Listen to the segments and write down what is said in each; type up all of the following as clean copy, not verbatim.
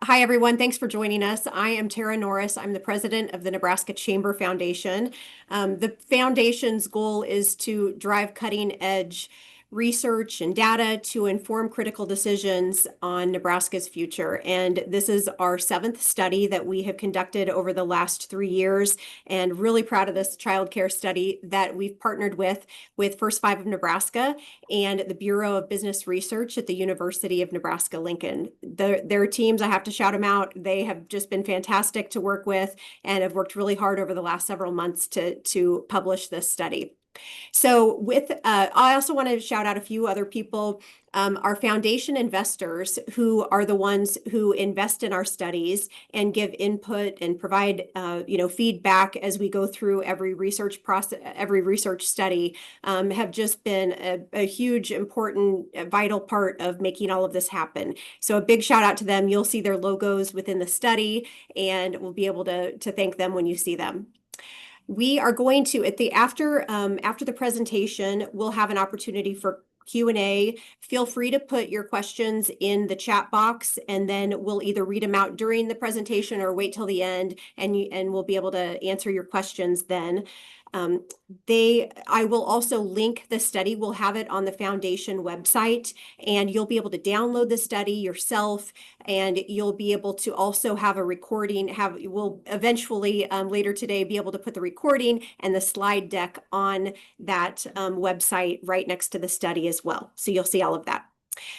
Hi, everyone. Thanks for joining us. I am Tara Norris. I'm the president of the Nebraska Chamber Foundation. The foundation's goal is to drive cutting edge research and data to inform critical decisions on Nebraska's future. And this is our seventh study that we have conducted over the last 3 years, and really proud of this childcare study that we've partnered with First Five of Nebraska and the Bureau of Business Research at the University of Nebraska-Lincoln. Their teams, I have to shout them out. They have just been fantastic to work with and have worked really hard over the last several months to publish this study. So I also want to shout out a few other people. Our foundation investors, who are the ones who invest in our studies and give input and provide feedback as we go through every research process, every research study, have just been a huge, important, vital part of making all of this happen. So a big shout out to them. You'll see their logos within the study, and we'll be able to thank them when you see them. We are going to, after the presentation, we'll have an opportunity for Q&A. Feel free to put your questions in the chat box, and then we'll either read them out during the presentation or wait till the end, and we'll be able to answer your questions then. I will also link the study. We'll have it on the foundation website, and you'll be able to download the study yourself, and you'll be able to also have a recording. We'll eventually later today be able to put the recording and the slide deck on that website right next to the study as well. So you'll see all of that.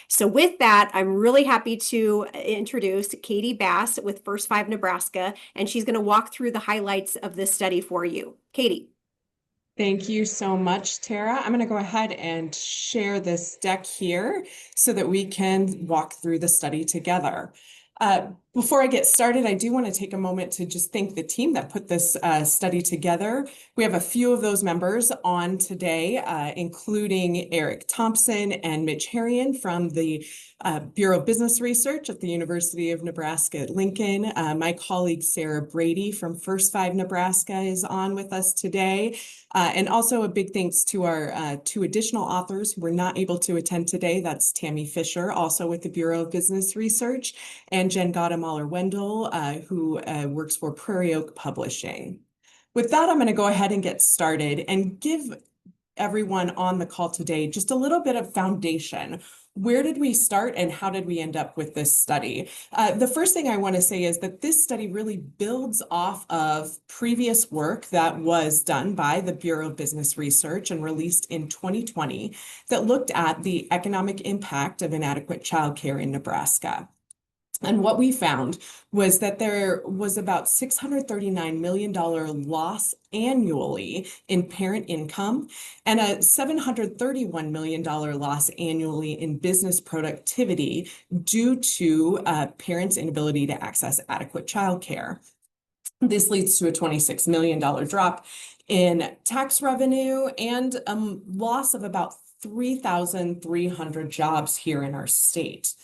So with that, I'm really happy to introduce Katie Bass with First Five Nebraska, and she's going to walk through the highlights of this study for you. Katie. Thank you so much, Tara. I'm going to go ahead and share this deck here so that we can walk through the study together. Before I get started, I do want to take a moment to just thank the team that put this study together. We have a few of those members on today, including Eric Thompson and Mitch Harrion from the Bureau of Business Research at the University of Nebraska-Lincoln. My colleague Sarah Brady from First Five Nebraska is on with us today. And also a big thanks to our two additional authors who were not able to attend today. That's Tammy Fisher, also with the Bureau of Business Research, and Jen Gautam-Wendell, who works for Prairie Oak Publishing. With that, I'm going to go ahead and get started and give everyone on the call today just a little bit of foundation. Where did we start and how did we end up with this study? The first thing I want to say is that this study really builds off of previous work that was done by the Bureau of Business Research and released in 2020 that looked at the economic impact of inadequate childcare in Nebraska. And what we found was that there was about $639 million loss annually in parent income and a $731 million loss annually in business productivity due to parents' inability to access adequate childcare. This leads to a $26 million drop in tax revenue and a loss of about 3,300 jobs here in our state.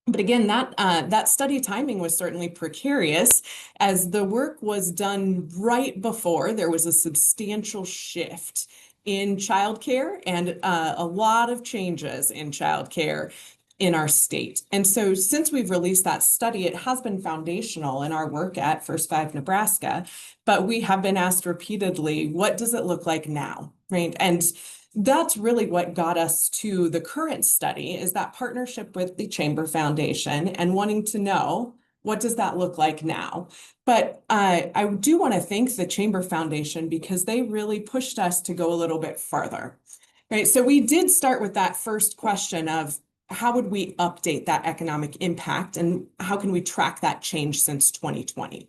But again, that study timing was certainly precarious, as the work was done right before there was a substantial shift in childcare and a lot of changes in childcare in our state. And so since we've released that study, it has been foundational in our work at First Five Nebraska, but we have been asked repeatedly, what does it look like now, right? And that's really what got us to the current study, is that partnership with the Chamber Foundation and wanting to know, what does that look like now? But I do want to thank the Chamber Foundation because they really pushed us to go a little bit farther, right? So we did start with that first question of how would we update that economic impact and how can we track that change since 2020?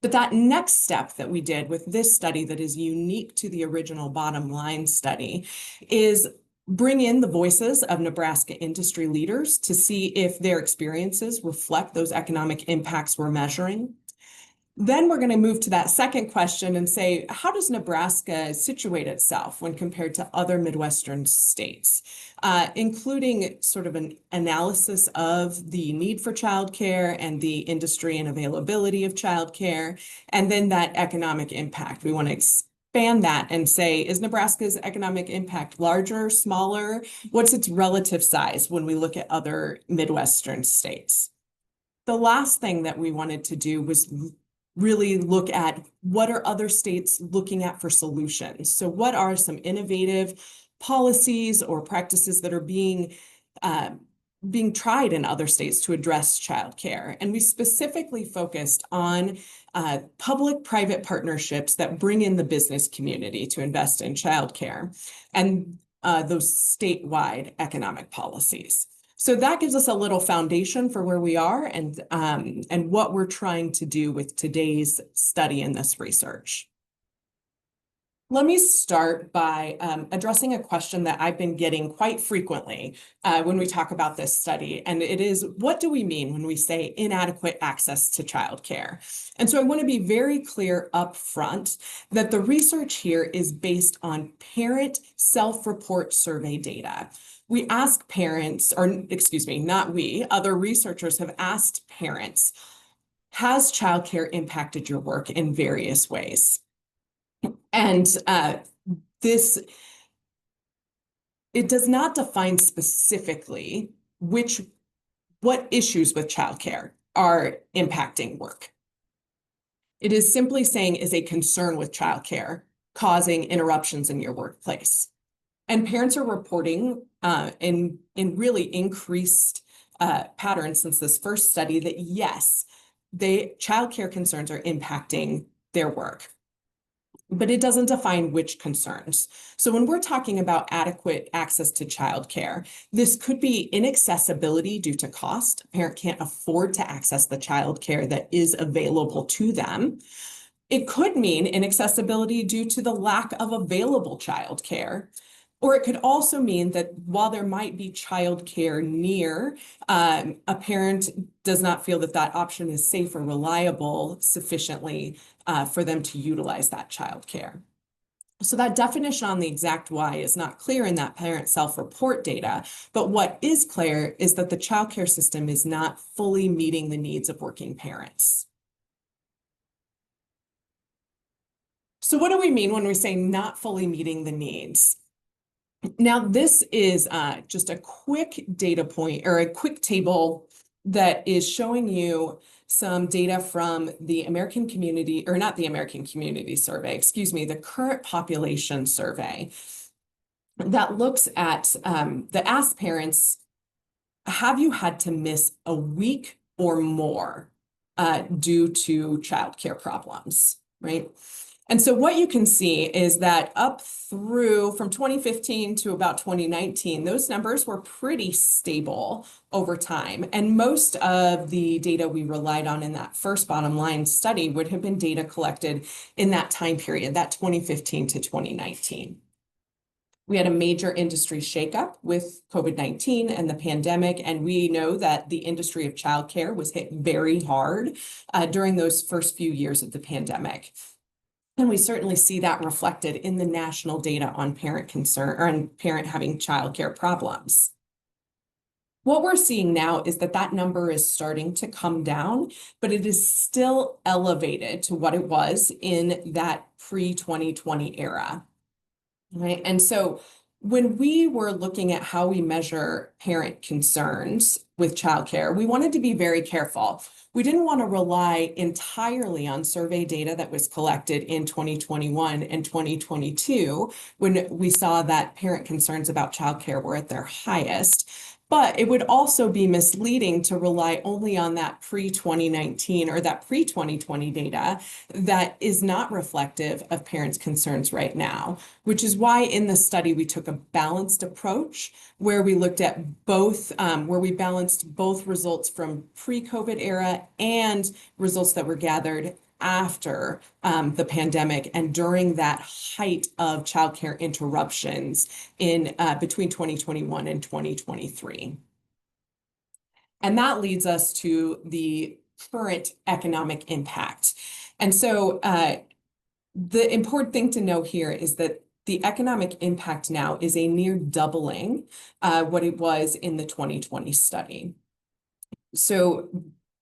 But that next step that we did with this study that is unique to the original bottom line study is bring in the voices of Nebraska industry leaders to see if their experiences reflect those economic impacts we're measuring. Then we're going to move to that second question and say, how does Nebraska situate itself when compared to other Midwestern states, including sort of an analysis of the need for childcare and the industry and availability of childcare, and then that economic impact. We want to expand that and say, is Nebraska's economic impact larger, smaller? What's its relative size when we look at other Midwestern states? The last thing that we wanted to do was really look at what are other states looking at for solutions. So what are some innovative policies or practices that are being tried in other states to address childcare? And we specifically focused on public-private partnerships that bring in the business community to invest in childcare and those statewide economic policies. So that gives us a little foundation for where we are and what we're trying to do with today's study and this research. Let me start by addressing a question that I've been getting quite frequently when we talk about this study, and it is, what do we mean when we say inadequate access to childcare? And so I want to be very clear up front that the research here is based on parent self-report survey data. We ask parents, or excuse me, not we, other researchers have asked parents, has childcare impacted your work in various ways? And it does not define specifically what issues with childcare are impacting work. It is simply saying, is a concern with childcare causing interruptions in your workplace? And parents are reporting in really increased patterns since this first study that yes, childcare concerns are impacting their work. But it doesn't define which concerns. So when we're talking about adequate access to childcare, this could be inaccessibility due to cost. A parent can't afford to access the childcare that is available to them. It could mean inaccessibility due to the lack of available childcare. Or it could also mean that while there might be childcare near, a parent does not feel that that option is safe or reliable sufficiently for them to utilize that childcare. So that definition on the exact why is not clear in that parent self-report data, but what is clear is that the childcare system is not fully meeting the needs of working parents. So what do we mean when we say not fully meeting the needs? Now, this is just a quick data point or a quick table that is showing you some data from the American Community, or not the American Community Survey, excuse me, the Current Population Survey that looks at, that asks parents, have you had to miss a week or more due to childcare problems, right? And so what you can see is that up through from 2015 to about 2019, those numbers were pretty stable over time. And most of the data we relied on in that first bottom line study would have been data collected in that time period, that 2015 to 2019. We had a major industry shakeup with COVID-19 and the pandemic, and we know that the industry of childcare was hit very hard during those first few years of the pandemic. And we certainly see that reflected in the national data on parent concern or on parent having childcare problems. What we're seeing now is that that number is starting to come down, but it is still elevated to what it was in that pre-2020 era, right? And so when we were looking at how we measure parent concerns with childcare, we wanted to be very careful. We didn't want to rely entirely on survey data that was collected in 2021 and 2022 when we saw that parent concerns about childcare were at their highest. But it would also be misleading to rely only on that pre-2019 or that pre-2020 data that is not reflective of parents' concerns right now, which is why in the study we took a balanced approach where we looked at both, where we balanced both results from pre-COVID era and results that were gathered after the pandemic and during that height of childcare interruptions in between 2021 and 2023. And that leads us to the current economic impact. And so the important thing to know here is that the economic impact now is a near doubling what it was in the 2020 study. So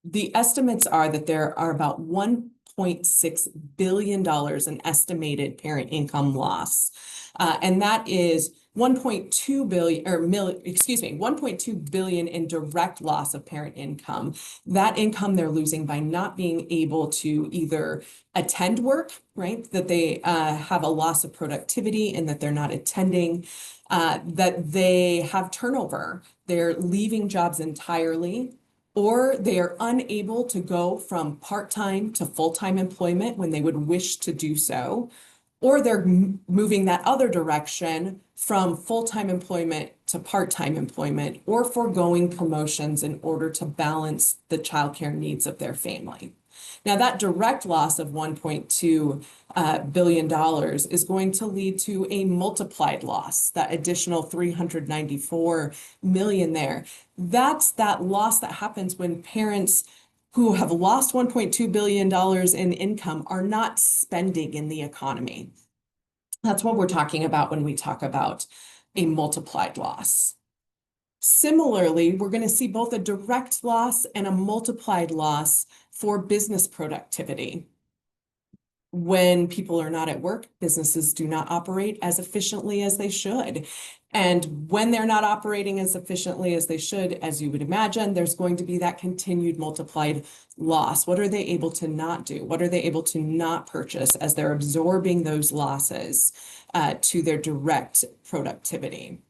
the estimates are that there are about $1.6 billion in estimated parent income loss. And that is 1.2 billion or 1.2 billion in direct loss of parent income. That income they're losing by not being able to either attend work, right? That they have a loss of productivity and that they're not attending, that they have turnover. They're leaving jobs entirely, or they are unable to go from part-time to full-time employment when they would wish to do so, or they're moving that other direction from full-time employment to part-time employment, or foregoing promotions in order to balance the childcare needs of their family. Now, that direct loss of $1.2 billion is going to lead to a multiplied loss, that additional 394 million there. That's that loss that happens when parents who have lost $1.2 billion in income are not spending in the economy. That's what we're talking about when we talk about a multiplied loss. Similarly, we're going to see both a direct loss and a multiplied loss for business productivity. When people are not at work, businesses do not operate as efficiently as they should. And when they're not operating as efficiently as they should, as you would imagine, there's going to be that continued multiplied loss. What are they able to not do? What are they able to not purchase as they're absorbing those losses to their direct productivity?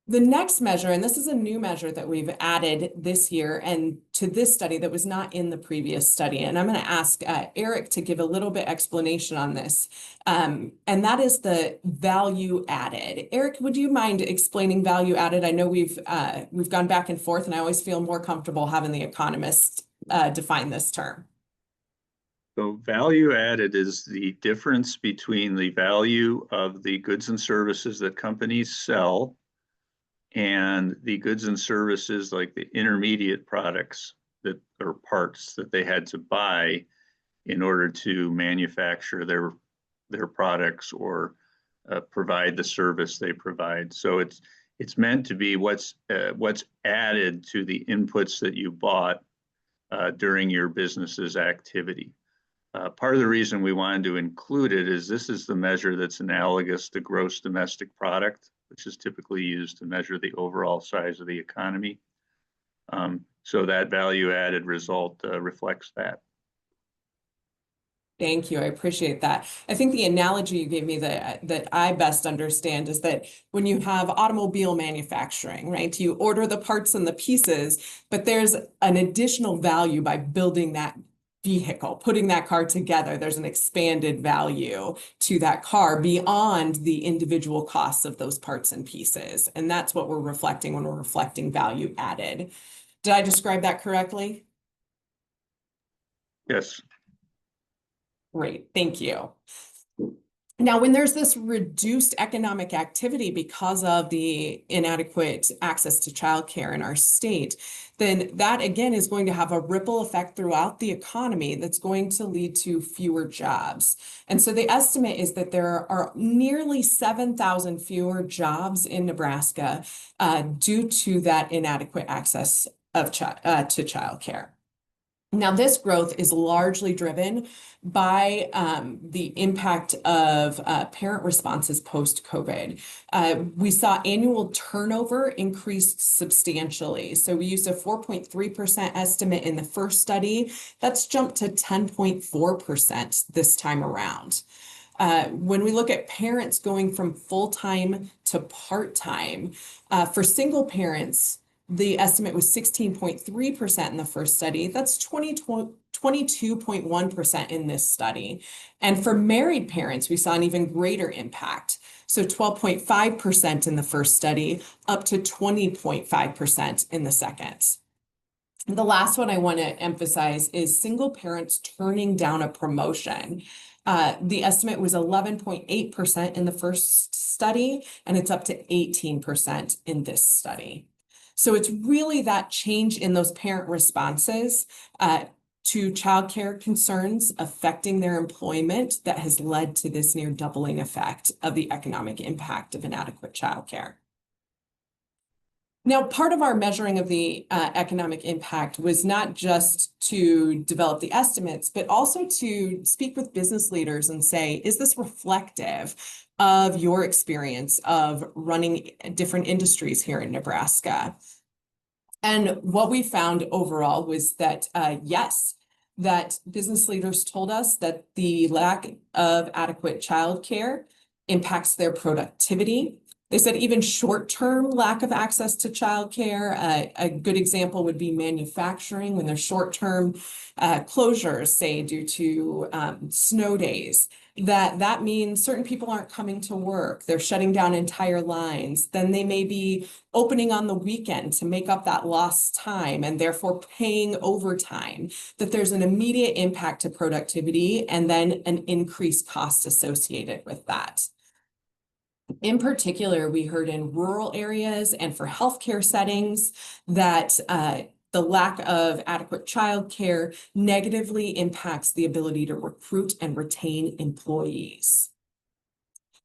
The next measure, and this is a new measure that we've added this year and to this study that was not in the previous study. And I'm going to ask Eric to give a little bit explanation on this. And that is the value added. Eric, would you mind explaining value added? I know we've gone back and forth, and I always feel more comfortable having the economist define this term. So value added is the difference between the value of the goods and services that companies sell and the goods and services like the intermediate products that or parts that they had to buy in order to manufacture their products or provide the service they provide. So it's meant to be what's added to the inputs that you bought during your business's activity. Part of the reason we wanted to include it is this is the measure that's analogous to gross domestic product, which is typically used to measure the overall size of the economy. So that value added result reflects that. Thank you. I appreciate that. I think the analogy you gave me that I best understand is that when you have automobile manufacturing, right, you order the parts and the pieces, but there's an additional value by building that vehicle, putting that car together. There's an expanded value to that car beyond the individual costs of those parts and pieces. And that's what we're reflecting when we're reflecting value added. Did I describe that correctly? Yes. Great, thank you. Now, when there's this reduced economic activity because of the inadequate access to childcare in our state, then that again is going to have a ripple effect throughout the economy that's going to lead to fewer jobs. And so the estimate is that there are nearly 7,000 fewer jobs in Nebraska due to that inadequate access to childcare. Now, this growth is largely driven by the impact of parent responses post-COVID. We saw annual turnover increased substantially. So we used a 4.3% estimate in the first study. That's jumped to 10.4% this time around. When we look at parents going from full-time to part-time, for single parents, the estimate was 16.3% in the first study. That's 22.1% in this study. And for married parents, we saw an even greater impact. So 12.5% in the first study, up to 20.5% in the second. The last one I want to emphasize is single parents turning down a promotion. The estimate was 11.8% in the first study, and it's up to 18% in this study. So it's really that change in those parent responses to childcare concerns affecting their employment that has led to this near doubling effect of the economic impact of inadequate childcare. Now, part of our measuring of the economic impact was not just to develop the estimates, but also to speak with business leaders and say, is this reflective of your experience of running different industries here in Nebraska? And what we found overall was that, yes, that business leaders told us that the lack of adequate childcare impacts their productivity. They said even short-term lack of access to childcare. A good example would be manufacturing when there's short-term closures, say due to snow days. That means certain people aren't coming to work. They're shutting down entire lines. Then they may be opening on the weekend to make up that lost time and therefore paying overtime. That there's an immediate impact to productivity and then an increased cost associated with that. In particular, we heard in rural areas and for healthcare settings that the lack of adequate childcare negatively impacts the ability to recruit and retain employees.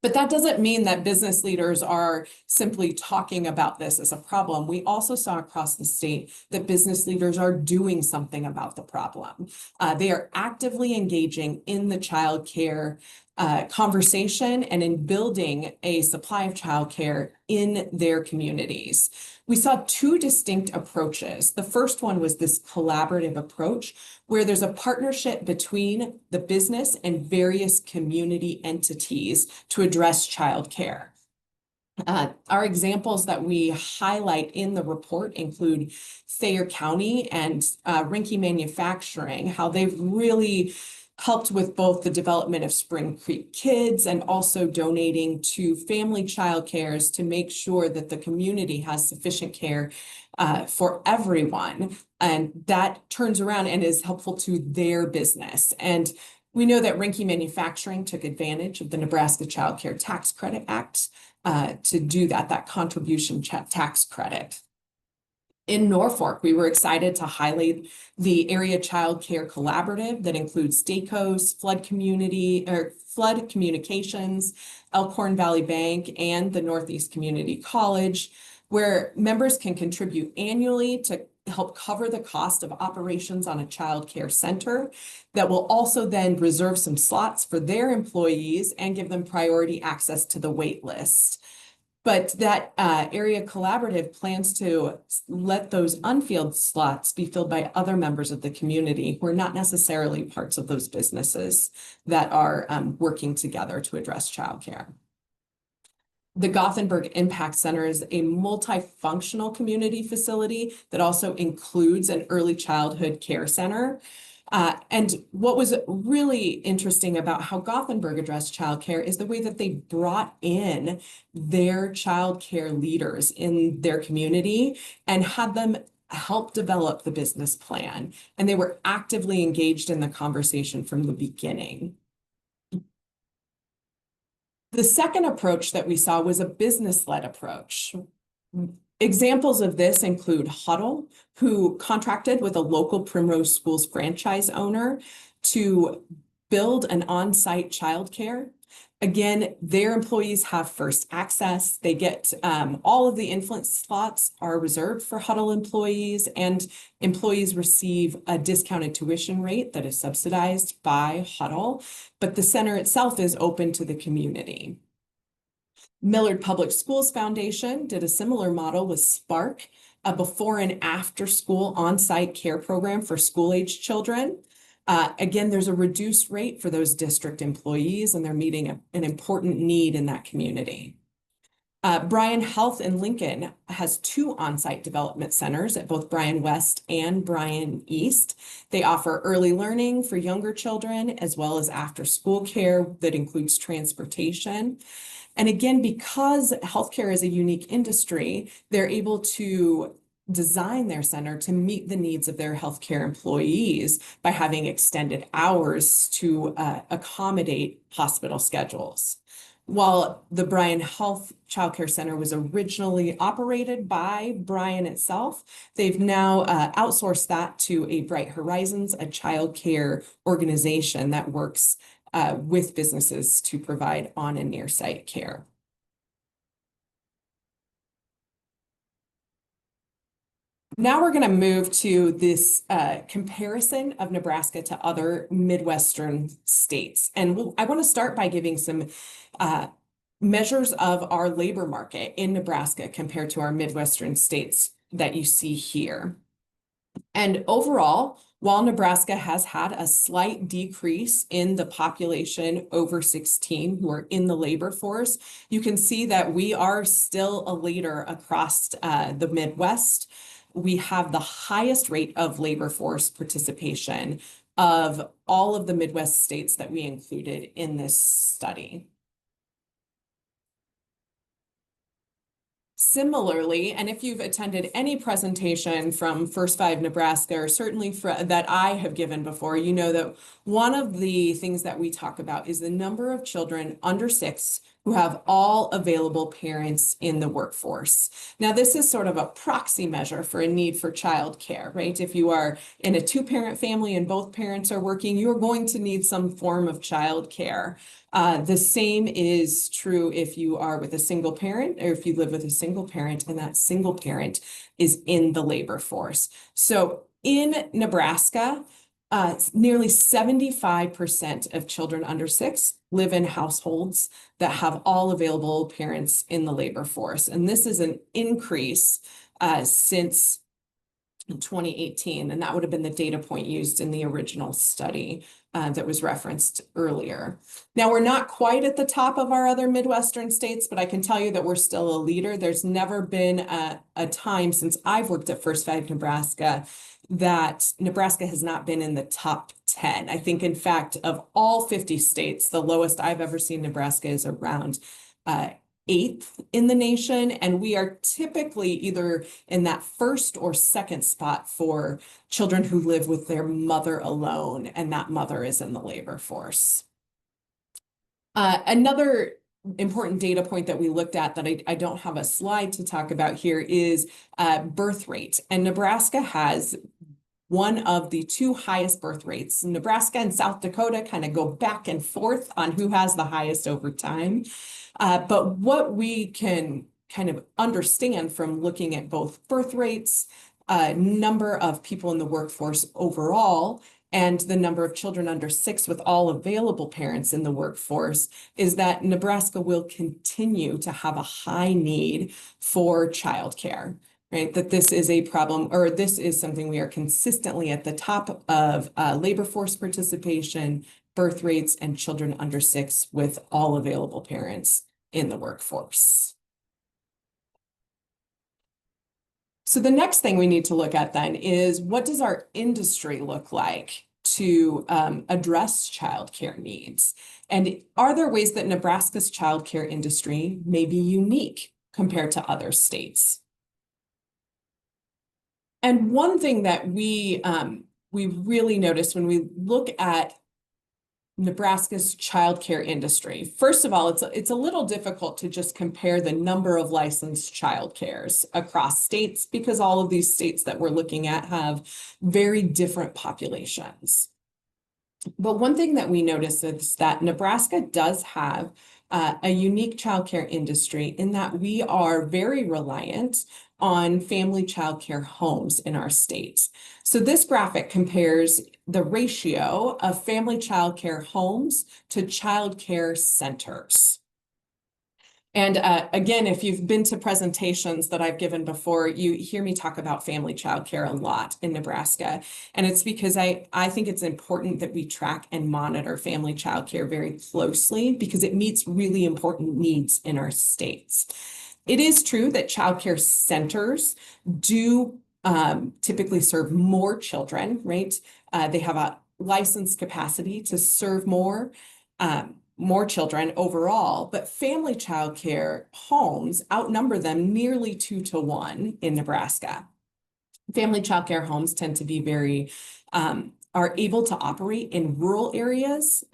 But that doesn't mean that business leaders are simply talking about this as a problem. We also saw across the state that business leaders are doing something about the problem. They are actively engaging in the childcare conversation and in building a supply of childcare in their communities. We saw two distinct approaches. The first one was this collaborative approach where there's a partnership between the business and various community entities to address childcare. Our examples that we highlight in the report include Thayer County and Rinke Manufacturing, how they've really helped with both the development of Spring Creek Kids and also donating to family child cares to make sure that the community has sufficient care for everyone. And that turns around and is helpful to their business. And we know that Rinke Manufacturing took advantage of the Nebraska Child Care Tax Credit Act to do that contribution tax credit. In Norfolk, we were excited to highlight the Area Child Care Collaborative that includes Stacos, Flood Communications, Elkhorn Valley Bank, and the Northeast Community College, where members can contribute annually to help cover the cost of operations on a child care center that will also then reserve some slots for their employees and give them priority access to the wait list. But that area collaborative plans to let those unfilled slots be filled by other members of the community who are not necessarily parts of those businesses that are working together to address childcare. The Gothenburg Impact Center is a multifunctional community facility that also includes an early childhood care center. And what was really interesting about how Gothenburg addressed childcare is the way that they brought in their childcare leaders in their community and had them help develop the business plan. And they were actively engaged in the conversation from the beginning. The second approach that we saw was a business-led approach. Examples of this include Huddle, who contracted with a local Primrose Schools franchise owner to build an on-site childcare. Again, their employees have first access. They get all of the influence slots are reserved for Huddle employees, and employees receive a discounted tuition rate that is subsidized by Huddle, but the center itself is open to the community. Millard Public Schools Foundation did a similar model with Spark, a before and after school on-site care program for school-age children. Again, there's a reduced rate for those district employees, and they're meeting an important need in that community. Bryan Health in Lincoln has two on-site development centers at both Bryan West and Bryan East. They offer early learning for younger children, as well as after-school care that includes transportation. And again, because healthcare is a unique industry, they're able to design their center to meet the needs of their healthcare employees by having extended hours to accommodate hospital schedules. While the Bryan Health Childcare Center was originally operated by Bryan itself, they've now outsourced that to a Bright Horizons, a childcare organization that works with businesses to provide on- and near-site care. Now we're going to move to this comparison of Nebraska to other Midwestern states. And I want to start by giving some measures of our labor market in Nebraska compared to our Midwestern states that you see here. And overall, while Nebraska has had a slight decrease in the population over 16 who are in the labor force, you can see that we are still a leader across the Midwest. We have the highest rate of labor force participation of all of the Midwest states that we included in this study. Similarly, and if you've attended any presentation from First Five Nebraska, or certainly that I have given before, you know that one of the things that we talk about is the number of children under 6 who have all available parents in the workforce. Now, this is sort of a proxy measure for a need for childcare, right? If you are in a 2-parent family and both parents are working, you're going to need some form of childcare. The same is true if you are with a single parent or if you live with a single parent and that single parent is in the labor force. So in Nebraska, nearly 75% of children under 6 live in households that have all available parents in the labor force. And this is an increase since 2018, and that would have been the data point used in the original study that was referenced earlier. Now, we're not quite at the top of our other Midwestern states, but I can tell you that we're still a leader. There's never been a time since I've worked at First Five Nebraska that Nebraska has not been in the top 10. I think, in fact, of all 50 states, the lowest I've ever seen Nebraska is around 8th in the nation, and we are typically either in that first or second spot for children who live with their mother alone, and that mother is in the labor force. Another important data point that we looked at that I don't have a slide to talk about here is birth rate, and Nebraska has one of the 2 highest birth rates. Nebraska and South Dakota kind of go back and forth on who has the highest over time. But what we can kind of understand from looking at both birth rates, number of people in the workforce overall, and the number of children under 6 with all available parents in the workforce is that Nebraska will continue to have a high need for childcare. Right, that this is a problem, or this is something we are consistently at the top of labor force participation, birth rates, and children under 6 with all available parents in the workforce. So the next thing we need to look at then is, what does our industry look like to address childcare needs? And are there ways that Nebraska's childcare industry may be unique compared to other states? And one thing that we really noticed when we look at Nebraska's childcare industry, first of all, it's a little difficult to just compare the number of licensed childcares across states because all of these states that we're looking at have very different populations. But one thing that we noticed is that Nebraska does have a unique childcare industry in that we are very reliant on family childcare homes in our state. So this graphic compares the ratio of family childcare homes to childcare centers. And again, if you've been to presentations that I've given before, you hear me talk about family childcare a lot in Nebraska. And it's because I think it's important that we track and monitor family childcare very closely because it meets really important needs in our states. It is true that childcare centers do typically serve more children, right? They have a licensed capacity to serve more children overall, but family childcare homes outnumber them nearly 2 to 1 in Nebraska. Family childcare homes tend to be very, are able to operate in rural areas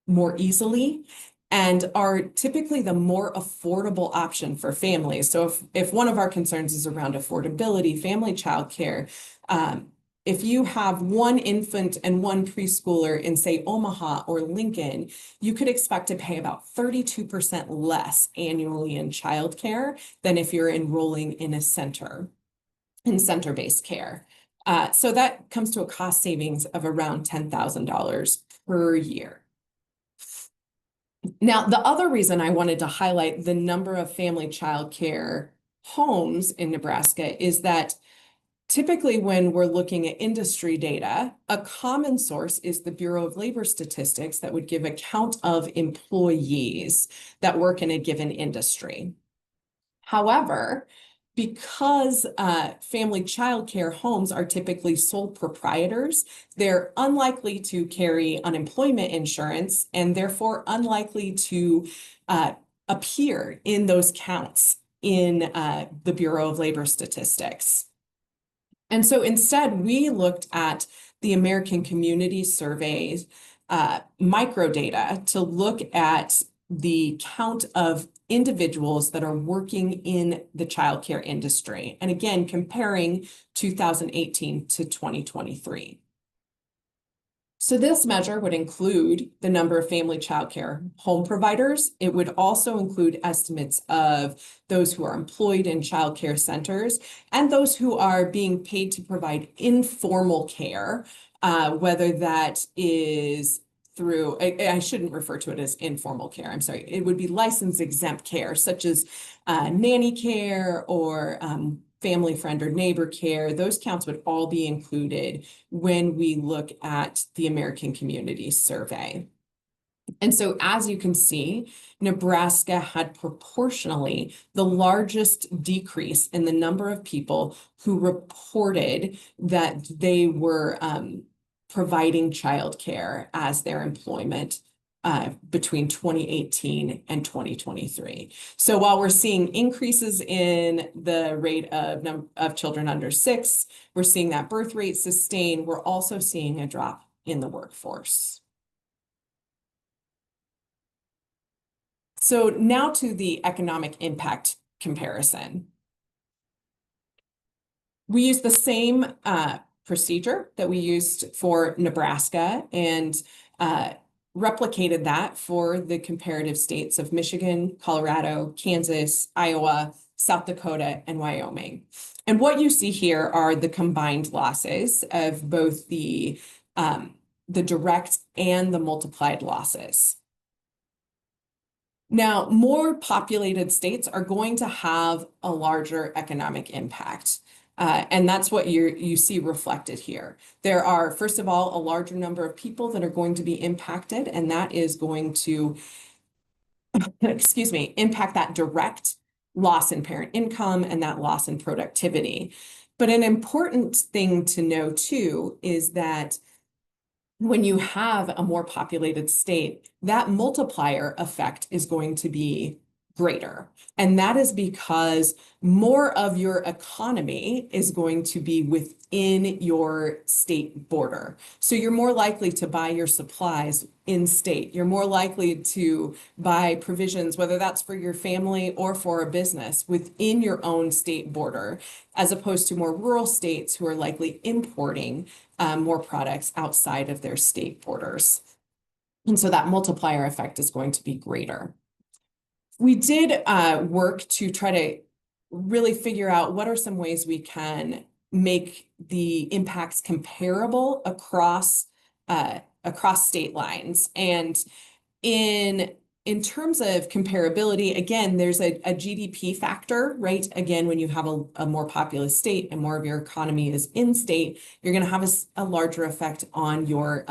more easily and are typically the more affordable option for families. So if one of our concerns is around affordability, family childcare, if you have one infant and one preschooler in, say, Omaha or Lincoln, you could expect to pay about 32% less annually in childcare than if you're enrolling in a center. in center-based care. So that comes to a cost savings of around $10,000 per year. Now, the other reason I wanted to highlight the number of family child care homes in Nebraska is that typically when we're looking at industry data, a common source is the Bureau of Labor Statistics that would give a count of employees that work in a given industry. However, because family child care homes are typically sole proprietors, they're unlikely to carry unemployment insurance and therefore unlikely to appear in those counts in the Bureau of Labor Statistics. And so instead, we looked at the American Community Survey's microdata to look at the count of individuals that are working in the childcare industry. And again, comparing 2018 to 2023. So this measure would include the number of family childcare home providers. It would also include estimates of those who are employed in childcare centers and those who are being paid to provide informal care, whether that is through, I shouldn't refer to it as informal care, I'm sorry, it would be license exempt care, such as nanny care or family friend or neighbor care. Those counts would all be included when we look at the American Community Survey. And so as you can see, Nebraska had proportionally the largest decrease in the number of people who reported that they were providing childcare as their employment between 2018 and 2023. So while we're seeing increases in the rate of children under 6, we're seeing that birth rate sustain, we're also seeing a drop in the workforce. So now to the economic impact comparison. We use the same procedure that we used for Nebraska and replicated that for the comparative states of Michigan, Colorado, Kansas, Iowa, South Dakota, and Wyoming. And what you see here are the combined losses of both the direct and the multiplied losses. Now, more populated states are going to have a larger economic impact. And that's what you see reflected here. There are, first of all, a larger number of people that are going to be impacted, and that is going to, excuse me, impact that direct loss in parent income and that loss in productivity. But an important thing to know too is that when you have a more populated state, that multiplier effect is going to be greater. And that is because more of your economy is going to be within your state border. So you're more likely to buy your supplies in state. You're more likely to buy provisions, whether that's for your family or for a business, within your own state border, as opposed to more rural states who are likely importing more products outside of their state borders. And so that multiplier effect is going to be greater. We did work to try to really figure out what are some ways we can make the impacts comparable across state lines. And in terms of comparability, again, there's a GDP factor, right? Again, when you have a more populous state and more of your economy is in state, you're going to have a larger effect on your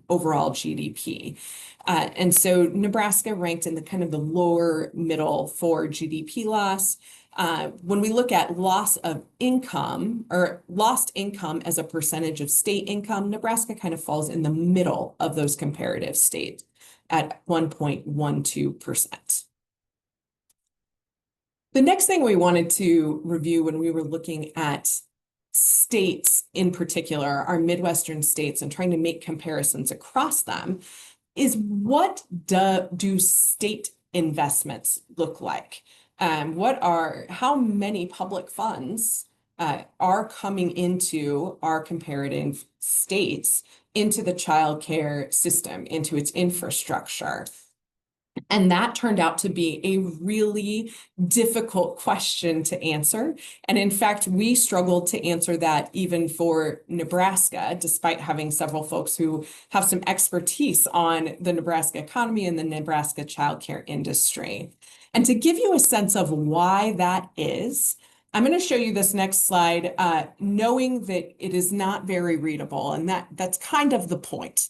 overall GDP. And so Nebraska ranked in the kind of the lower middle for GDP loss. When we look at loss of income or lost income as a percentage of state income, Nebraska kind of falls in the middle of those comparative states at 1.12%. The next thing we wanted to review when we were looking at states in particular, our Midwestern states, and trying to make comparisons across them, is what do state investments look like? How many public funds are coming into our comparative states, into the child care system, into its infrastructure? And that turned out to be a really difficult question to answer. And in fact, we struggled to answer that even for Nebraska, despite having several folks who have some expertise on the Nebraska economy and the Nebraska childcare industry. And to give you a sense of why that is, I'm going to show you this next slide, knowing that it is not very readable, and that's kind of the point.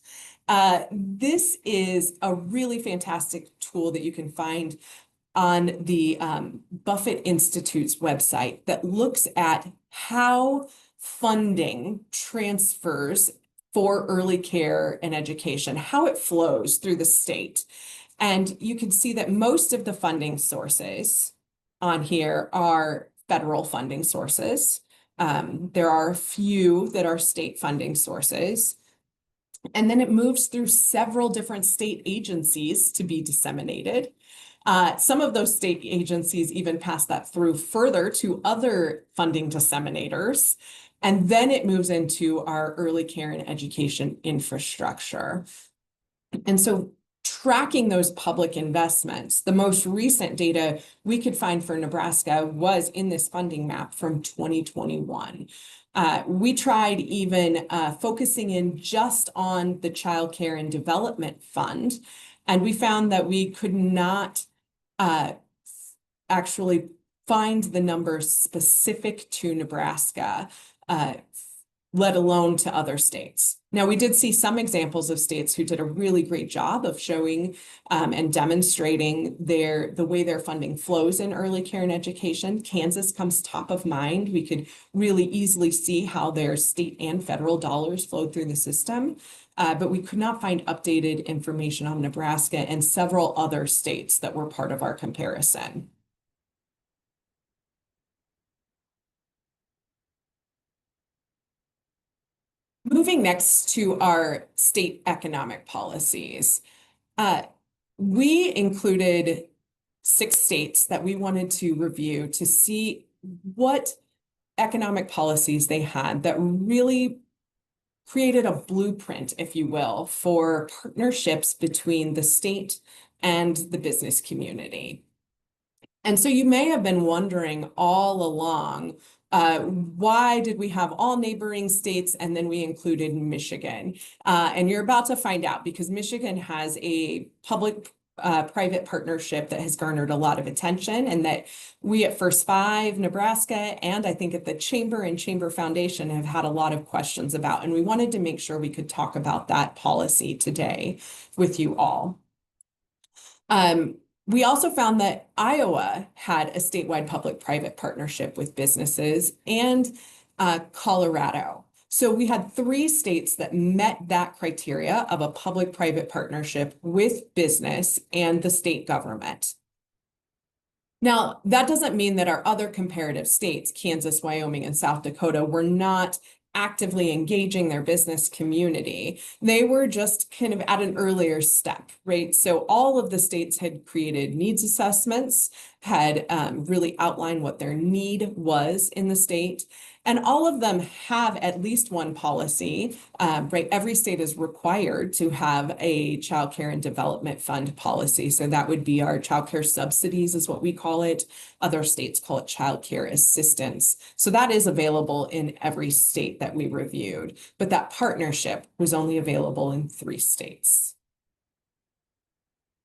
This is a really fantastic tool that you can find on the Buffett Institute's website that looks at how funding transfers for early care and education, how it flows through the state. And you can see that most of the funding sources on here are federal funding sources. There are a few that are state funding sources. And then it moves through several different state agencies to be disseminated. Some of those state agencies even pass that through further to other funding disseminators. And then it moves into our early care and education infrastructure. And so tracking those public investments, the most recent data we could find for Nebraska was in this funding map from 2021. We tried even focusing in just on the Child Care and Development Fund, and we found that we could not actually find the numbers specific to Nebraska, let alone to other states. Now, we did see some examples of states who did a really great job of showing and demonstrating the way their funding flows in early care and education. Kansas comes top of mind. We could really easily see how their state and federal dollars flowed through the system, but we could not find updated information on Nebraska and several other states that were part of our comparison. Moving next to our state economic policies, we included 6 states that we wanted to review to see what economic policies they had that really created a blueprint, if you will, for partnerships between the state and the business community. And so you may have been wondering all along, why did we have all neighboring states and then we included Michigan? And you're about to find out, because Michigan has a public-private partnership that has garnered a lot of attention, and that we at First Five Nebraska and I think at the Chamber and Chamber Foundation have had a lot of questions about. And we wanted to make sure we could talk about that policy today with you all. We also found that Iowa had a statewide public-private partnership with businesses, and Colorado. So we had 3 states that met that criteria of a public-private partnership with business and the state government. Now, that doesn't mean that our other comparative states, Kansas, Wyoming, and South Dakota, were not actively engaging their business community. They were just kind of at an earlier step, right? So all of the states had created needs assessments, had really outlined what their need was in the state. And all of them have at least one policy, right? Every state is required to have a child care and development fund policy. So that would be our child care subsidies is what we call it. Other states call it child care assistance. So that is available in every state that we reviewed, but that partnership was only available in 3 states.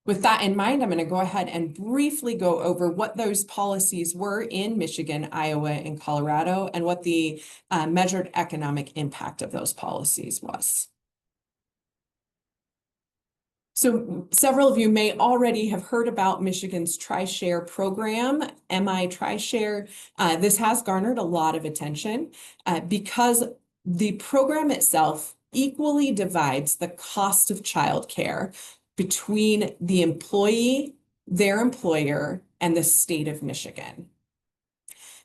With that in mind, I'm going to go ahead and briefly go over what those policies were in Michigan, Iowa, and Colorado, and what the measured economic impact of those policies was. So several of you may already have heard about Michigan's Tri-Share program, MI Tri-Share. This has garnered a lot of attention because the program itself equally divides the cost of childcare between the employee, their employer, and the state of Michigan.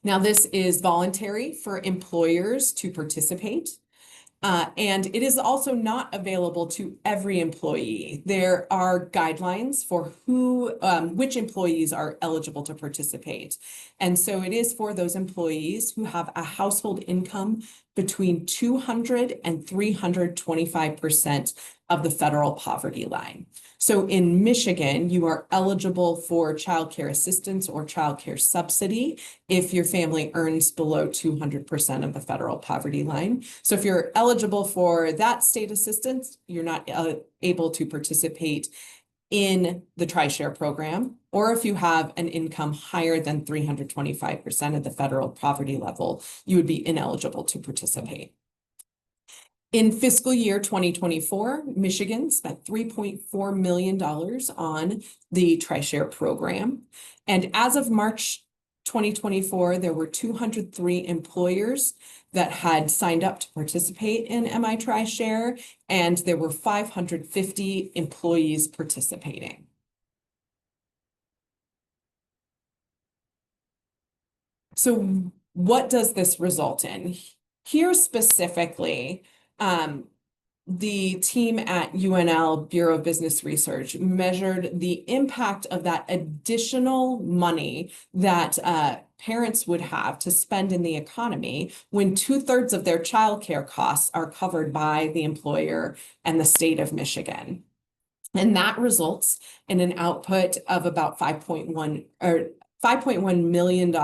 Now, this is voluntary for employers to participate, and it is also not available to every employee. There are guidelines for which employees are eligible to participate. And so it is for those employees who have a household income between 200 and 325% of the federal poverty line. So in Michigan, you are eligible for childcare assistance or childcare subsidy if your family earns below 200% of the federal poverty line. So if you're eligible for that state assistance, you're not able to participate in the TRISHARE program, or if you have an income higher than 325% of the federal poverty level, you would be ineligible to participate. In fiscal year 2024, Michigan spent $3.4 million on the TRISHARE program. And as of March 2024, there were 203 employers that had signed up to participate in MI TRISHARE, and there were 550 employees participating. So what does this result in? Here specifically, the team at UNL Bureau of Business Research measured the impact of that additional money that parents would have to spend in the economy when 2/3 of their childcare costs are covered by the employer and the state of Michigan. And that results in an output of about $5.1 million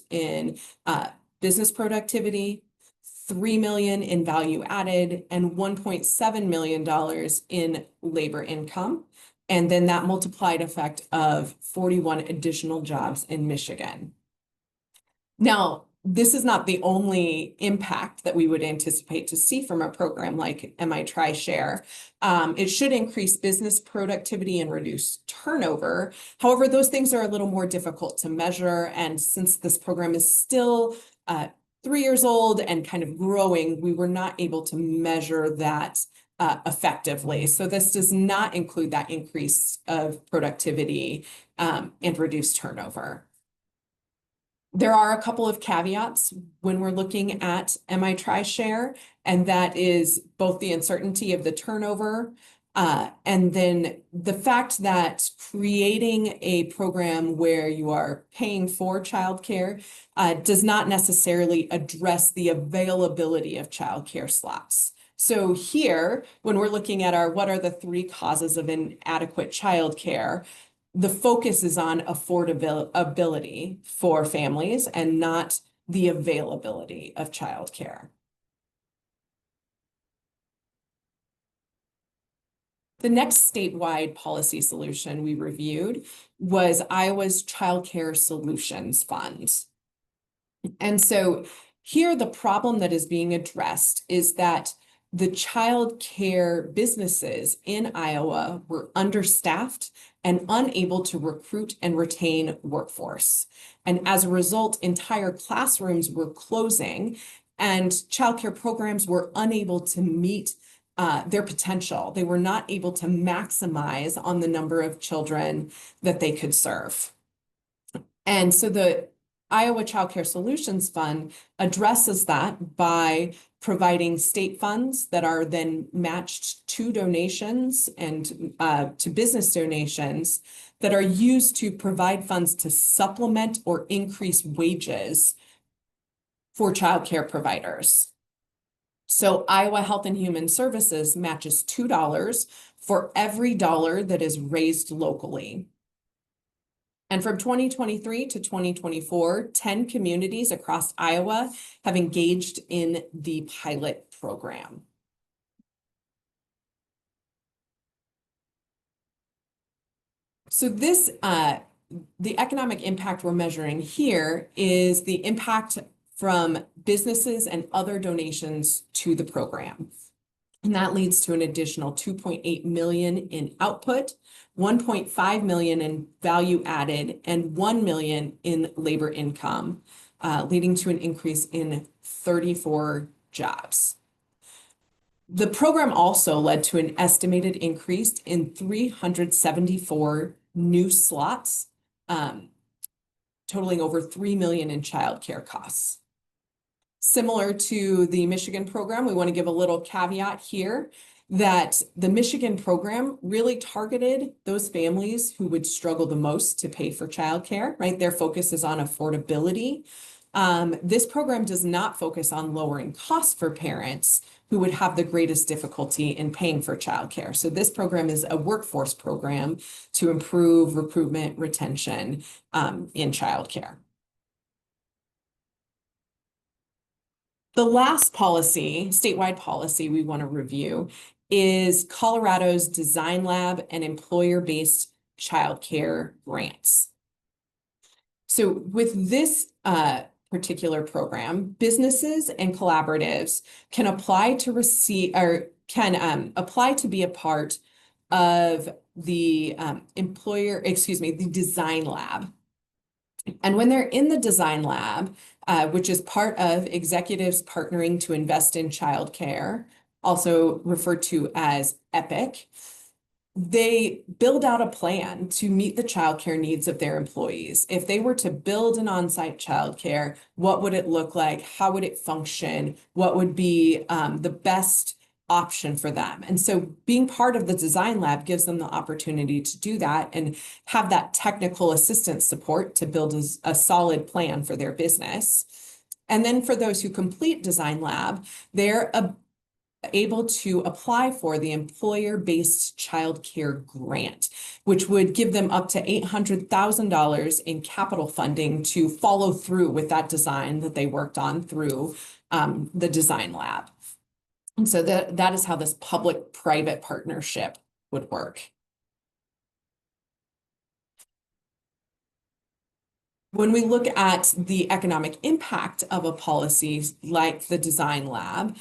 in business productivity, $3 million in value added, and $1.7 million in labor income. And then that multiplied effect of 41 additional jobs in Michigan. Now, this is not the only impact that we would anticipate to see from a program like MI TRISHARE. It should increase business productivity and reduce turnover. However, those things are a little more difficult to measure. And since this program is still 3 years old and kind of growing, we were not able to measure that effectively. So this does not include that increase of productivity and reduced turnover. There are a couple of caveats when we're looking at MI TRISHARE, and that is both the uncertainty of the turnover and then the fact that creating a program where you are paying for childcare does not necessarily address the availability of childcare slots. So here, when we're looking at what are the 3 causes of inadequate childcare, the focus is on affordability for families and not the availability of childcare. The next statewide policy solution we reviewed was Iowa's Child Care Solutions Fund. And so here the problem that is being addressed is that the child care businesses in Iowa were understaffed and unable to recruit and retain workforce. And as a result, entire classrooms were closing and childcare programs were unable to meet their potential. They were not able to maximize on the number of children that they could serve. And so the Iowa Child Care Solutions Fund addresses that by providing state funds that are then matched to donations and to business donations that are used to provide funds to supplement or increase wages for childcare providers. So Iowa Health and Human Services matches $2 for every dollar that is raised locally. And from 2023 to 2024, 10 communities across Iowa have engaged in the pilot program. So this, the economic impact we're measuring here is the impact from businesses and other donations to the program. And that leads to an additional 2.8 million in output, 1.5 million in value added, and 1 million in labor income, leading to an increase in 34 jobs. The program also led to an estimated increase in 374 new slots, totaling over 3 million in childcare costs. Similar to the Michigan program, we want to give a little caveat here that the Michigan program really targeted those families who would struggle the most to pay for childcare, right? Their focus is on affordability. This program does not focus on lowering costs for parents who would have the greatest difficulty in paying for childcare. So this program is a workforce program to improve recruitment, retention in childcare. The last policy, statewide policy we want to review is Colorado's Design Lab and employer-based childcare grants. So with this particular program, businesses and collaboratives can apply to receive or can apply to be a part of the the design lab. And when they're in the design lab, which is part of executives partnering to invest in childcare, also referred to as EPIC, they build out a plan to meet the childcare needs of their employees. If they were to build an on-site childcare, what would it look like? How would it function? What would be the best option for them? And so being part of the design lab gives them the opportunity to do that and have that technical assistance support to build a solid plan for their business. And then for those who complete design lab, they're able to apply for the employer-based childcare grant, which would give them up to $800,000 in capital funding to follow through with that design that they worked on through the design lab. And so that is how this public-private partnership would work. When we look at the economic impact of a policy like the design lab,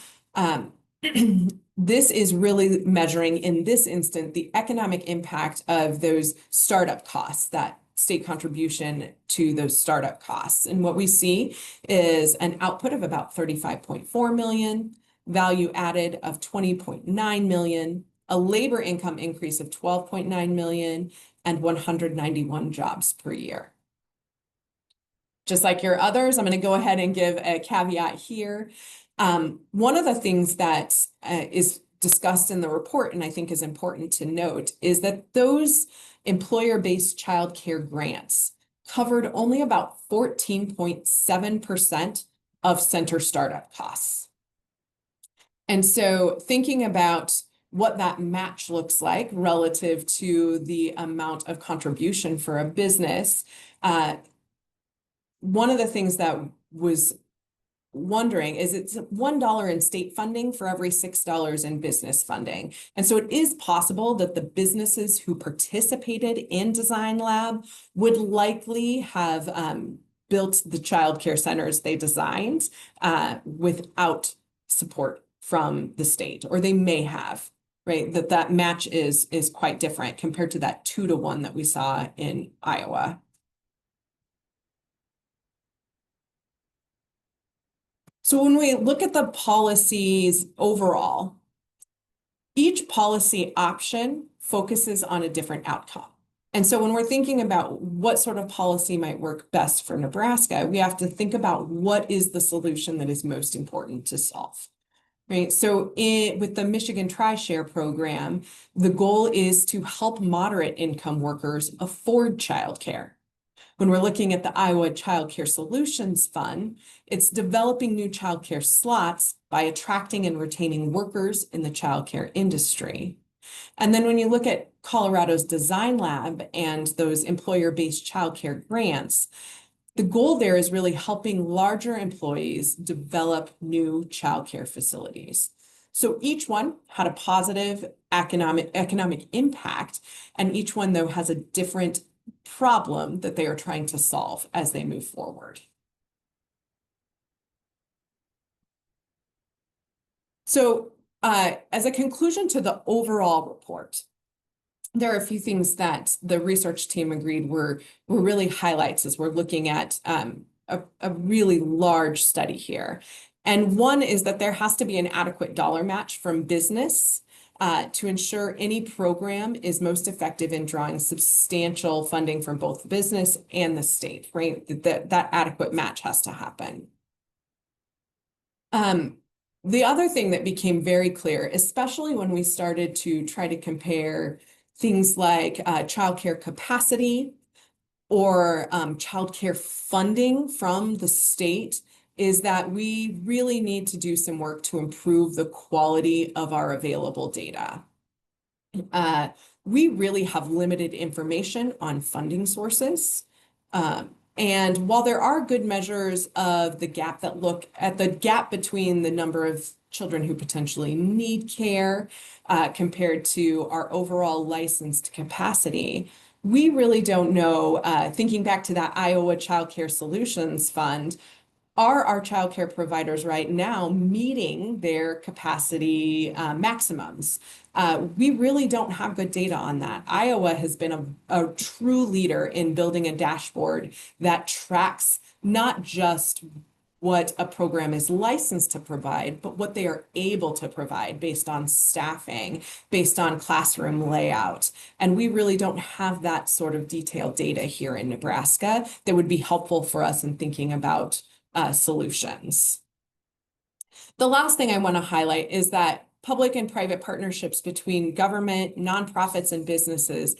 this is really measuring, in this instant, the economic impact of those startup costs, that state contribution to those startup costs. And what we see is an output of about 35.4 million, value added of 20.9 million, a labor income increase of 12.9 million, and 191 jobs per year. Just like your others, I'm going to go ahead and give a caveat here. One of the things that is discussed in the report, and I think is important to note, is that those employer-based childcare grants covered only about 14.7% of center startup costs. And so thinking about what that match looks like relative to the amount of contribution for a business, one of the things that was wondering is it's $1 in state funding for every $6 in business funding. And so it is possible that the businesses who participated in Design Lab would likely have built the childcare centers they designed without support from the state, or they may have, right? That match is quite different compared to that 2-to-1 that we saw in Iowa. So when we look at the policies overall, each policy option focuses on a different outcome. And so when we're thinking about what sort of policy might work best for Nebraska, we have to think about what is the solution that is most important to solve, right? So with the Michigan Tri-Share program, the goal is to help moderate income workers afford childcare. When we're looking at the Iowa Child Care Solutions Fund, it's developing new childcare slots by attracting and retaining workers in the childcare industry. And then when you look at Colorado's Design Lab and those employer-based childcare grants, the goal there is really helping larger employees develop new childcare facilities. So each one had a positive economic impact, and each one, though, has a different problem that they are trying to solve as they move forward. So as a conclusion to the overall report, there are a few things that the research team agreed were really highlights as we're looking at a really large study here. And one is that there has to be an adequate dollar match from business to ensure any program is most effective in drawing substantial funding from both the business and the state, right? That adequate match has to happen. The other thing that became very clear, especially when we started to try to compare things like childcare capacity, or childcare funding from the state is that we really need to do some work to improve the quality of our available data. We really have limited information on funding sources. And while there are good measures of the gap that look at the gap between the number of children who potentially need care compared to our overall licensed capacity, we really don't know, thinking back to that Iowa Child Care Solutions Fund, are our child care providers right now meeting their capacity maximums? We really don't have good data on that. Iowa has been a true leader in building a dashboard that tracks not just what a program is licensed to provide, but what they are able to provide based on staffing, based on classroom layout. And we really don't have that sort of detailed data here in Nebraska that would be helpful for us in thinking about solutions. The last thing I want to highlight is that public and private partnerships between government, nonprofits, and businesses,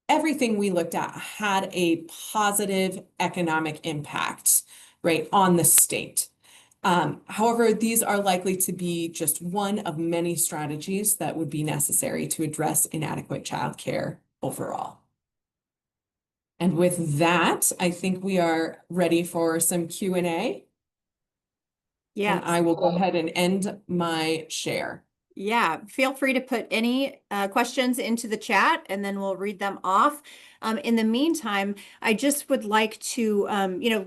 everything we looked at had a positive economic impact, right, on the state. However, these are likely to be just one of many strategies that would be necessary to address inadequate childcare overall. And with that, I think we are ready for some Q&A. Yeah. And I will go ahead and end my share. Yeah, feel free to put any questions into the chat and then we'll read them off. In the meantime, I just would like to,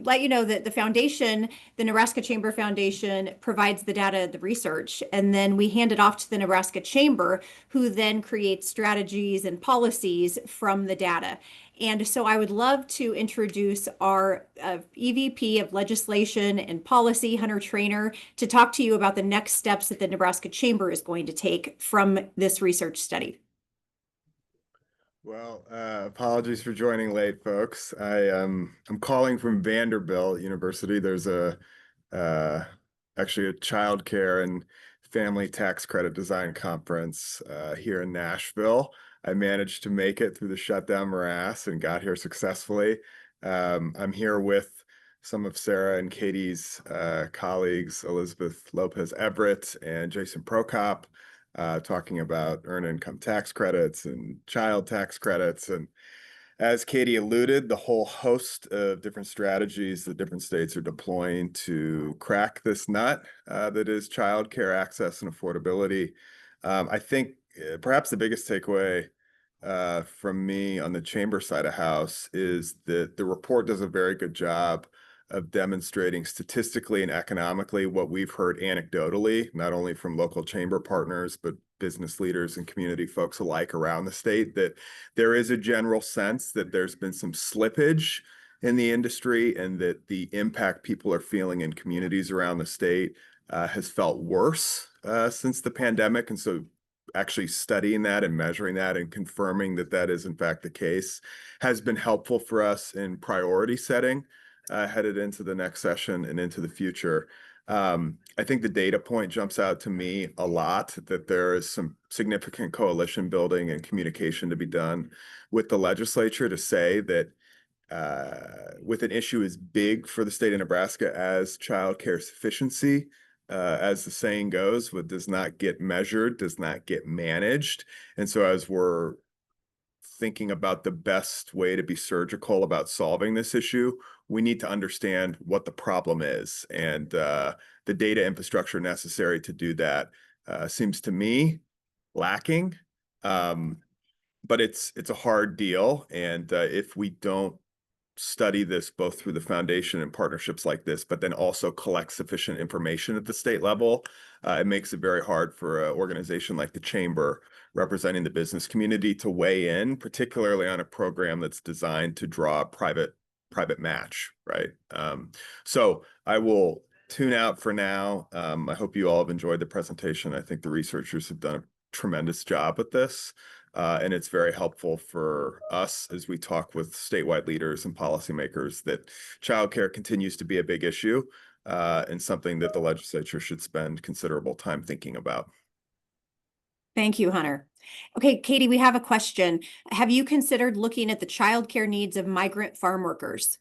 let you know that the foundation, the Nebraska Chamber Foundation, provides the data, the research, and then we hand it off to the Nebraska Chamber, who then creates strategies and policies from the data. And so I would love to introduce our EVP of Legislation and Policy, Hunter Trainer, to talk to you about the next steps that the Nebraska Chamber is going to take from this research study. Well, apologies for joining late, folks. I'm calling from Vanderbilt University. There's actually a child care and family tax credit design conference here in Nashville. I managed to make it through the shutdown morass and got here successfully. I'm here with some of Sarah and Katie's colleagues, Elizabeth Lopez Everett and Jason Prokop, talking about earned income tax credits and child tax credits. And as Katie alluded, the whole host of different strategies that different states are deploying to crack this nut that is child care access and affordability. I think perhaps the biggest takeaway from me on the chamber side of house is that the report does a very good job of demonstrating statistically and economically what we've heard anecdotally, not only from local chamber partners, but business leaders and community folks alike around the state, that there is a general sense that there's been some slippage in the industry and that the impact people are feeling in communities around the state has felt worse since the pandemic. And so actually studying that and measuring that and confirming that that is in fact the case has been helpful for us in priority setting headed into the next session and into the future. I think the data point jumps out to me a lot, that there is some significant coalition building and communication to be done with the legislature to say that with an issue as big for the state of Nebraska as child care sufficiency, as the saying goes, what does not get measured does not get managed. And so as we're thinking about the best way to be surgical about solving this issue, we need to understand what the problem is. And the data infrastructure necessary to do that seems to me lacking. But it's a hard deal. And if we don't study this both through the foundation and partnerships like this, but then also collect sufficient information at the state level, it makes it very hard for an organization like the Chamber representing the business community to weigh in, particularly on a program that's designed to draw a private match, right? So I will tune out for now. I hope you all have enjoyed the presentation. I think the researchers have done a tremendous job with this. And it's very helpful for us as we talk with statewide leaders and policymakers that childcare continues to be a big issue and something that the legislature should spend considerable time thinking about. Thank you, Hunter. Okay, Katie, we have a question. Have you considered looking at the childcare needs of migrant farm workers?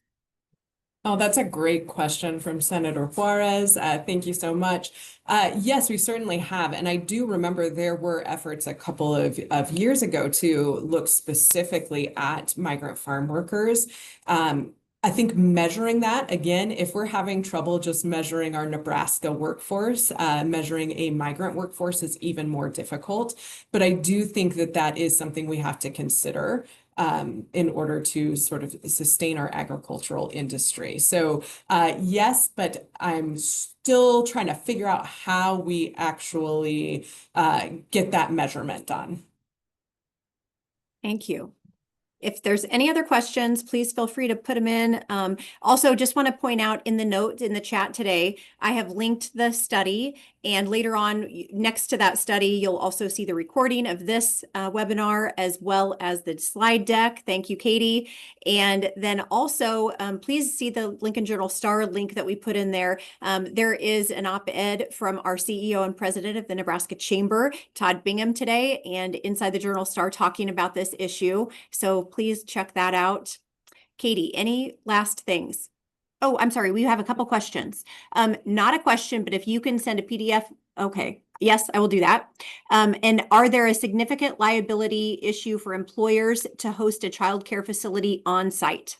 Oh, that's a great question from Senator Juarez. Thank you so much. Yes, we certainly have. And I do remember there were efforts a couple of years ago to look specifically at migrant farm workers. I think measuring that, again, if we're having trouble just measuring our Nebraska workforce, measuring a migrant workforce is even more difficult. But I do think that that is something we have to consider in order to sort of sustain our agricultural industry. So yes, but I'm still trying to figure out how we actually get that measurement done. Thank you. If there's any other questions, please feel free to put them in. Also, just want to point out in the note in the chat today, I have linked the study, and later on next to that study, you'll also see the recording of this webinar as well as the slide deck. Thank you, Katie. And then also, please see the Lincoln Journal-Star link that we put in there. There is an op-ed from our CEO and president of the Nebraska Chamber, Todd Bingham, today, and inside the Journal-Star talking about this issue. So please check that out. Katie, any last things? Oh, I'm sorry, we have a couple questions. Not a question, but if you can send a PDF, okay. Yes, I will do that. And are there a significant liability issue for employers to host a childcare facility on site?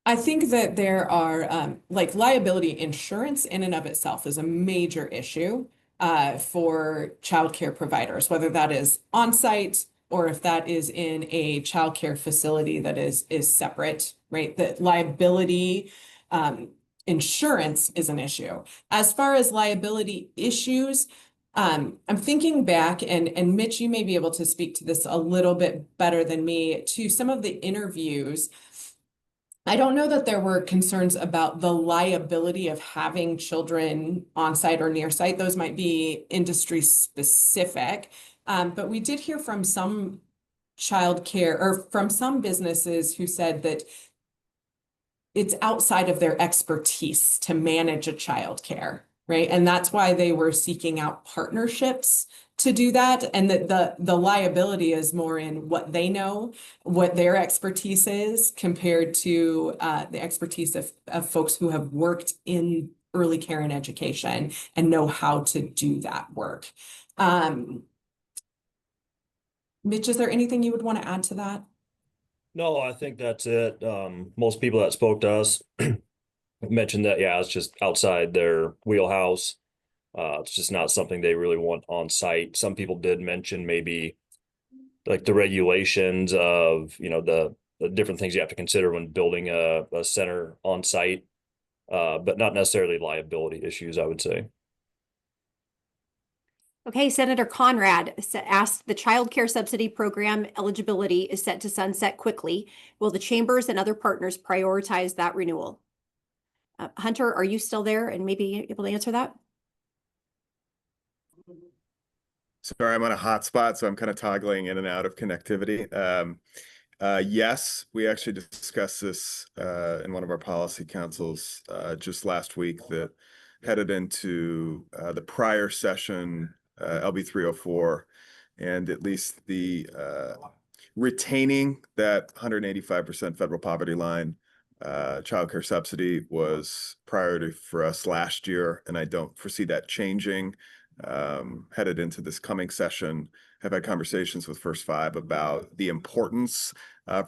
I think that there are like liability insurance in and of itself is a major issue for childcare providers, whether that is on site or if that is in a childcare facility that is separate, right? The liability insurance is an issue. As far as liability issues, I'm thinking back, and Mitch, you may be able to speak to this a little bit better than me, to some of the interviews. I don't know that there were concerns about the liability of having children on site or near site. Those might be industry specific. But we did hear from some childcare or from some businesses who said that it's outside of their expertise to manage a childcare, right? And that's why they were seeking out partnerships to do that. And that the liability is more in what they know, what their expertise is compared to the expertise of folks who have worked in early care and education and know how to do that work. Mitch, is there anything you would want to add to that? No, I think that's it. Most people that spoke to us mentioned that, yeah, it's just outside their wheelhouse. It's just not something they really want on site. Some people did mention maybe like the regulations of, the different things you have to consider when building a center on site, but not necessarily liability issues, I would say. Okay, Senator Conrad asked, the child care subsidy program eligibility is set to sunset quickly. Will the chambers and other partners prioritize that renewal? Hunter, are you still there and maybe able to answer that? Sorry, I'm on a hotspot, so I'm kind of toggling in and out of connectivity. Yes, we actually discussed this in one of our policy councils just last week that headed into the prior session, LB 304, and at least the retaining that 185% federal poverty line childcare subsidy was priority for us last year, and I don't foresee that changing. Headed into this coming session, have had conversations with First Five about the importance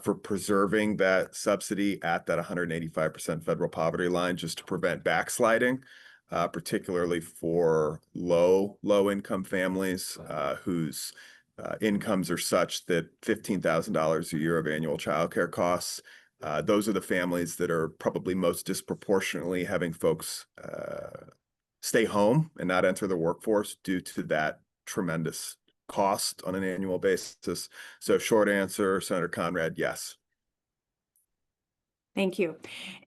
for preserving that subsidy at that 185% federal poverty line, just to prevent backsliding, particularly for low income families whose incomes are such that $15,000 a year of annual childcare costs. Those are the families that are probably most disproportionately having folks stay home and not enter the workforce due to that tremendous cost on an annual basis. So short answer, Senator Conrad, yes. Thank you.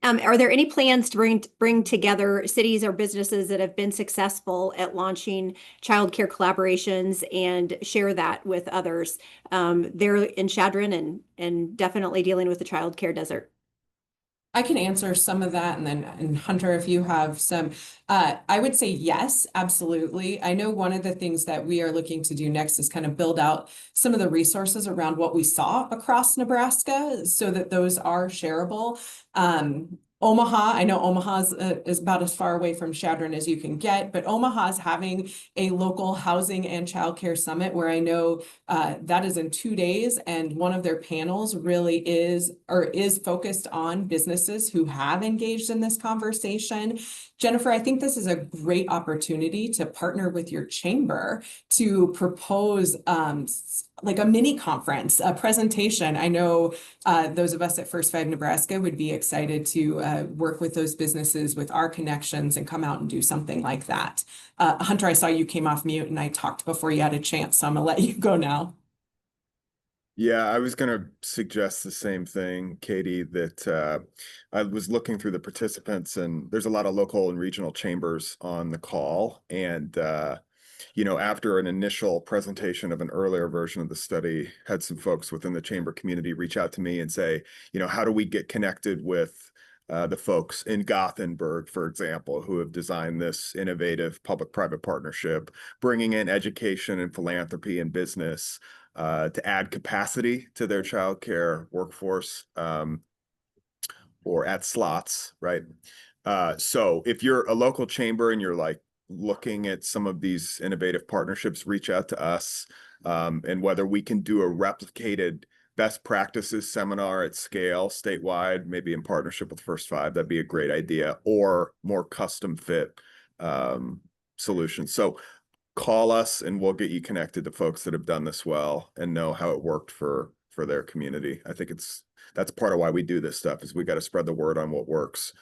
Are there any plans to bring together cities or businesses that have been successful at launching childcare collaborations and share that with others? They're in Chadron and definitely dealing with the childcare desert. I can answer some of that, and then Hunter, if you have some, I would say yes, absolutely. I know one of the things that we are looking to do next is kind of build out some of the resources around what we saw across Nebraska so that those are shareable. Omaha, I know Omaha is about as far away from Chadron as you can get, but Omaha is having a local housing and childcare summit where I know that is in 2 days, and one of their panels really is focused on businesses who have engaged in this conversation. Jennifer, I think this is a great opportunity to partner with your chamber to propose like a mini conference, a presentation. I know those of us at First Five Nebraska would be excited to work with those businesses with our connections and come out and do something like that. Hunter, I saw you came off mute and I talked before you had a chance, so I'm gonna let you go now. Yeah, I was going to suggest the same thing, Katie, that I was looking through the participants, and there's a lot of local and regional chambers on the call. And, you know, after an initial presentation of an earlier version of the study, had some folks within the chamber community reach out to me and say, you know, how do we get connected with the folks in Gothenburg, for example, who have designed this innovative public-private partnership, bringing in education and philanthropy and business to add capacity to their childcare workforce or at slots, right? So if you're a local chamber and you're like looking at some of these innovative partnerships, reach out to us, and whether we can do a replicated best practices seminar at scale statewide, maybe in partnership with First Five, that'd be a great idea, or more custom fit solutions. So call us and we'll get you connected to folks that have done this well and know how it worked for their community. I think that's part of why we do this stuff, is we got to spread the word on what works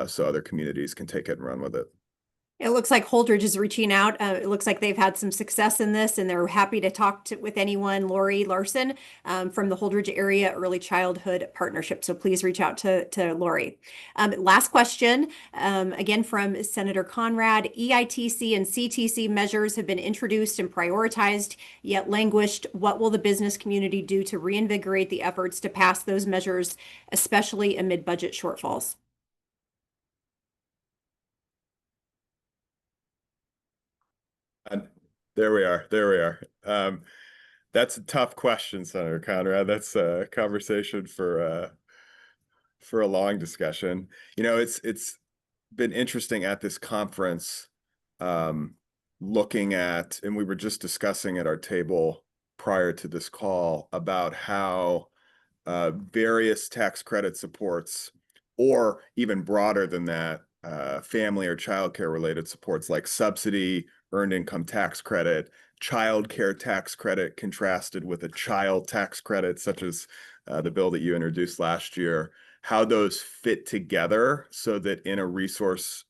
so other communities can take it and run with it. It looks like Holdridge is reaching out. It looks like they've had some success in this, and they're happy to talk with anyone. Lori Larson from the Holdridge Area Early Childhood Partnership. So please reach out to Lori. Last question, again from Senator Conrad. EITC and CTC measures have been introduced and prioritized, yet languished. What will the business community do to reinvigorate the efforts to pass those measures, especially amid budget shortfalls? There we are. That's a tough question, Senator Conrad. That's a conversation for a long discussion. You know, it's been interesting at this conference, looking at, and we were just discussing at our table prior to this call about how various tax credit supports, or even broader than that, family or childcare related supports like subsidy, earned income tax credit, child care tax credit contrasted with a child tax credit, such as the bill that you introduced last year, how those fit together so that in a resource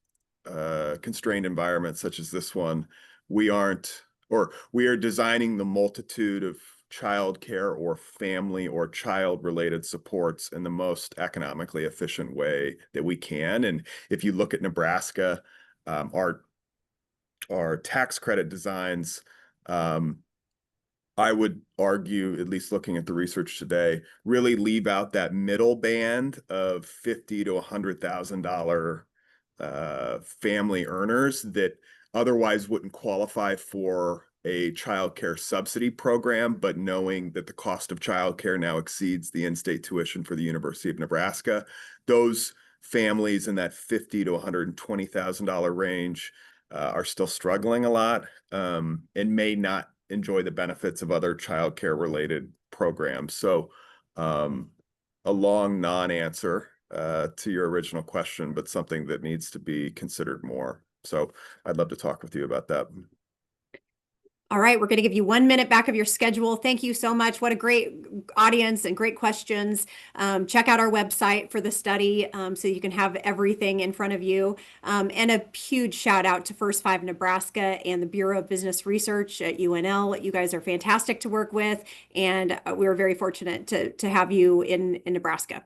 constrained environment such as this one, we are designing the multitude of child care or family or child related supports in the most economically efficient way that we can. And if you look at Nebraska, our tax credit designs, I would argue, at least looking at the research today, really leave out that middle band of $50,000 to $100,000 family earners that otherwise wouldn't qualify for a child care subsidy program, but knowing that the cost of child care now exceeds the in-state tuition for the University of Nebraska, those families in that $50,000 to $120,000 range are still struggling a lot and may not enjoy the benefits of other child care related programs. So a long non-answer to your original question, but something that needs to be considered more. So I'd love to talk with you about that. All right, we're going to give you 1 minute back of your schedule. Thank you so much. What a great audience and great questions. Check out our website for the study so you can have everything in front of you. And a huge shout out to First Five Nebraska and the Bureau of Business Research at UNL. You guys are fantastic to work with, and we're very fortunate to have you in Nebraska.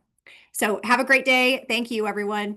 So have a great day. Thank you, everyone.